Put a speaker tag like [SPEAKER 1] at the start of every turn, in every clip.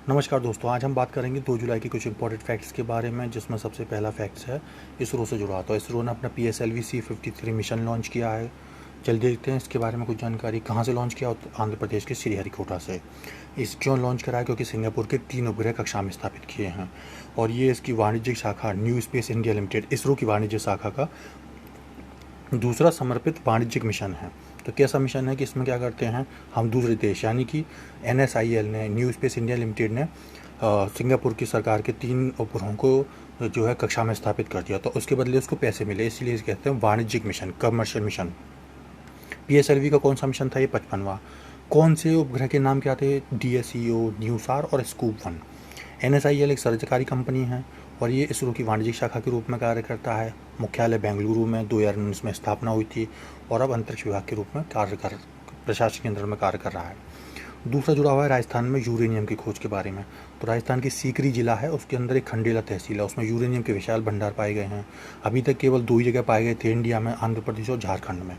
[SPEAKER 1] नमस्कार दोस्तों, आज हम बात करेंगे 2 जुलाई के कुछ इंपॉर्टेंट फैक्ट्स के बारे में, जिसमें सबसे पहला फैक्ट्स है इसरो से जुड़ा। तो इसरो ने अपना PSLV C-53 मिशन लॉन्च किया है। चलिए देखते हैं इसके बारे में कुछ जानकारी। कहाँ से लॉन्च किया? आंध्र प्रदेश के श्रीहरिकोटा से। इस क्यों लॉन्च करा है? क्योंकि सिंगापुर के 3 उपग्रह कक्षा में स्थापित किए हैं और ये इसकी वाणिज्यिक शाखा new space India limited, ISRO की वाणिज्य शाखा का दूसरा समर्पित वाणिज्यिक मिशन है। तो कैसा मिशन है कि इसमें क्या करते हैं हम, दूसरे देश यानी कि NSIL ने, न्यू स्पेस इंडिया लिमिटेड ने सिंगापुर की सरकार के 3 उपग्रहों को जो है कक्षा में स्थापित कर दिया। तो उसके बदले उसको पैसे मिले, इसलिए इसे कहते हैं वाणिज्यिक मिशन, कमर्शियल मिशन। PSLV का कौन सा मिशन था? ये 55वां। कौन से उपग्रह के नाम क्या थे? DSEO, न्यूसार और स्कूप 1। NSIL एक सरकारी कंपनी है और ये इसरो की वाणिज्यिक शाखा के रूप में कार्य करता है। मुख्यालय बेंगलुरु में 2019 में स्थापना हुई थी और अब अंतरिक्ष विभाग के रूप में प्रशासनिक केंद्र में कार्य कर रहा है। दूसरा जुड़ा हुआ है राजस्थान में यूरेनियम की खोज के बारे में। तो राजस्थान की सीकरी जिला है, उसके अंदर एक खंडेला तहसील है, उसमें यूरेनियम के विशाल भंडार पाए गए हैं। अभी तक केवल 2 ही जगह पाए गए थे इंडिया में, आंध्र प्रदेश और झारखंड में।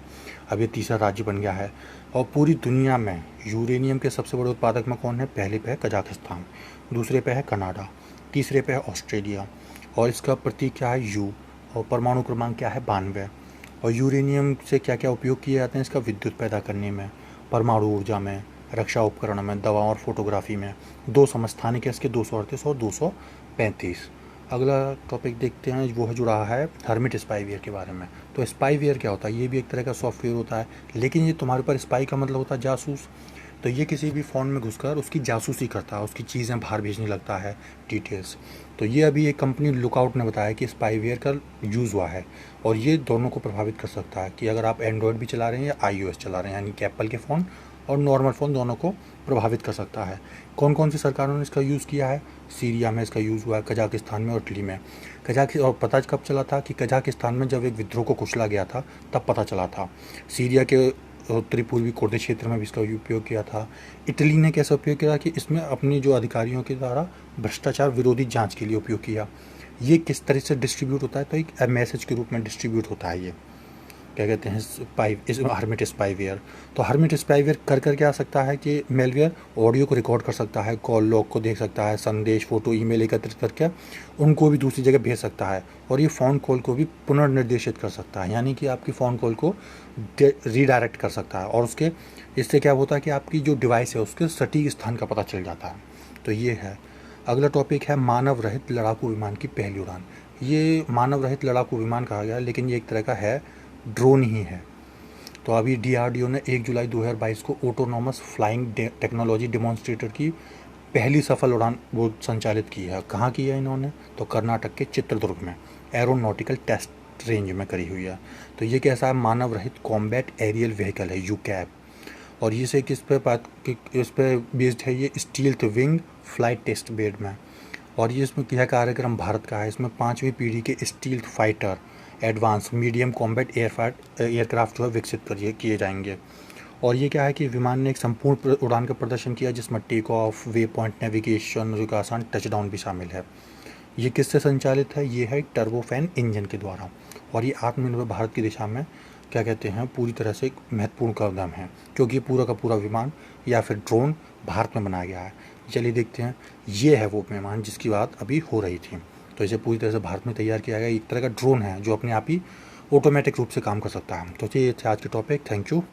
[SPEAKER 1] अब ये तीसरा राज्य बन गया है। और पूरी दुनिया में यूरेनियम के सबसे बड़े उत्पादक में कौन है? पहले पे है कजाकिस्तान, दूसरे पे है कनाडा, तीसरे पे है ऑस्ट्रेलिया। और इसका प्रतीक क्या है? U। और परमाणु क्रमांक क्या है? 92। और यूरेनियम से क्या क्या उपयोग किए जाते हैं इसका? विद्युत पैदा करने में, परमाणु ऊर्जा में, रक्षा उपकरण में, दवाओं और फोटोग्राफी में। 2 समस्थानिक है इसके, 238 और 235। अगला टॉपिक देखते हैं, वो है जुड़ा है हर्मिट स्पाईवेयर के बारे में। तो स्पाईवेयर क्या होता है? ये भी एक तरह का सॉफ्टवेयर होता है, लेकिन ये तुम्हारे ऊपर, स्पाई का मतलब होता है जासूस। तो ये किसी भी फ़ोन में घुसकर उसकी जासूसी करता है, उसकी चीज़ें बाहर भेजने लगता है, डिटेल्स। तो ये अभी एक कंपनी लुकआउट ने बताया कि स्पाईवेयर का यूज़ हुआ है और ये दोनों को प्रभावित कर सकता है कि अगर आप एंड्रॉयड भी चला रहे हैं या iOS चला रहे हैं, यानी कि एप्पल के फ़ोन और नॉर्मल फ़ोन, दोनों को प्रभावित कर सकता है। कौन कौन सी सरकारों ने इसका यूज़ किया है? सीरिया में इसका यूज़ हुआ है, कजाकिस्तान में और इटली में। और पता कब चला था? कि कजाकिस्तान में जब एक विद्रोह को कुचला गया था तब पता चला था। सीरिया के उत्तरी पूर्वी कुर्द क्षेत्र में भी इसका उपयोग किया था। इटली ने कैसे उपयोग किया? कि इसमें अपनी जो अधिकारियों के द्वारा भ्रष्टाचार विरोधी जांच के लिए उपयोग किया। ये किस तरह से डिस्ट्रीब्यूट होता है? तो एक मैसेज के रूप में डिस्ट्रीब्यूट होता है। ये क्या कहते हैं? Hermit spyware. तो हर्मिट स्पाईवेयर कर क्या सकता है कि मेलवेयर ऑडियो को रिकॉर्ड कर सकता है, कॉल लॉग को देख सकता है, संदेश, फोटो, ईमेल एकत्रित करके उनको भी दूसरी जगह भेज सकता है और ये फ़ोन कॉल को भी पुनर्निर्देशित कर सकता है, यानी कि आपकी फ़ोन कॉल को रीडायरेक्ट कर सकता है। और उसके इससे क्या होता है कि आपकी जो डिवाइस है उसके सटीक स्थान का पता चल जाता है। तो ये है। अगला टॉपिक है मानव रहित लड़ाकू विमान की पहली उड़ान। ये मानव रहित लड़ाकू विमान कहा गया, लेकिन ये एक तरह का है, ड्रोन ही है। तो अभी DRDO ने 1 जुलाई 2022 को ऑटोनॉमस फ्लाइंग टेक्नोलॉजी डेमोन्स्ट्रेटर की पहली सफल उड़ान वो संचालित की है। कहाँ की है इन्होंने? तो कर्नाटक के चित्रदुर्ग में एरोनॉटिकल टेस्ट रेंज में करी हुई है। तो ये कैसा है? मानव रहित कॉम्बैट एरियल व्हीकल है, UCAV। और ये से किस पे इस पे बेस्ड है? ये stealth wing flight test bed में। और ये इसमें यह कार्यक्रम भारत का है। इसमें 5वीं पीढ़ी के stealth fighter, advance medium combat aircraft जो है विकसित किए जाएंगे। और ये क्या है कि विमान ने एक संपूर्ण उड़ान का प्रदर्शन किया, जिसमें take off, way point navigation, आसान टचडाउन भी शामिल है। ये किससे संचालित है? ये है टर्बोफैन इंजन के द्वारा। और ये आत्मनिर्भर भारत की दिशा में क्या कहते हैं, पूरी तरह से एक महत्वपूर्ण कदम है, क्योंकि पूरा का पूरा विमान या फिर ड्रोन भारत में बनाया गया है। चलिए देखते हैं, ये है वो विमान जिसकी बात अभी हो रही थी। तो इसे पूरी तरह से भारत में तैयार किया गया। एक तरह का ड्रोन है जो अपने आप ही ऑटोमेटिक रूप से काम कर सकता है। तो ये आज के टॉपिक। Thank you.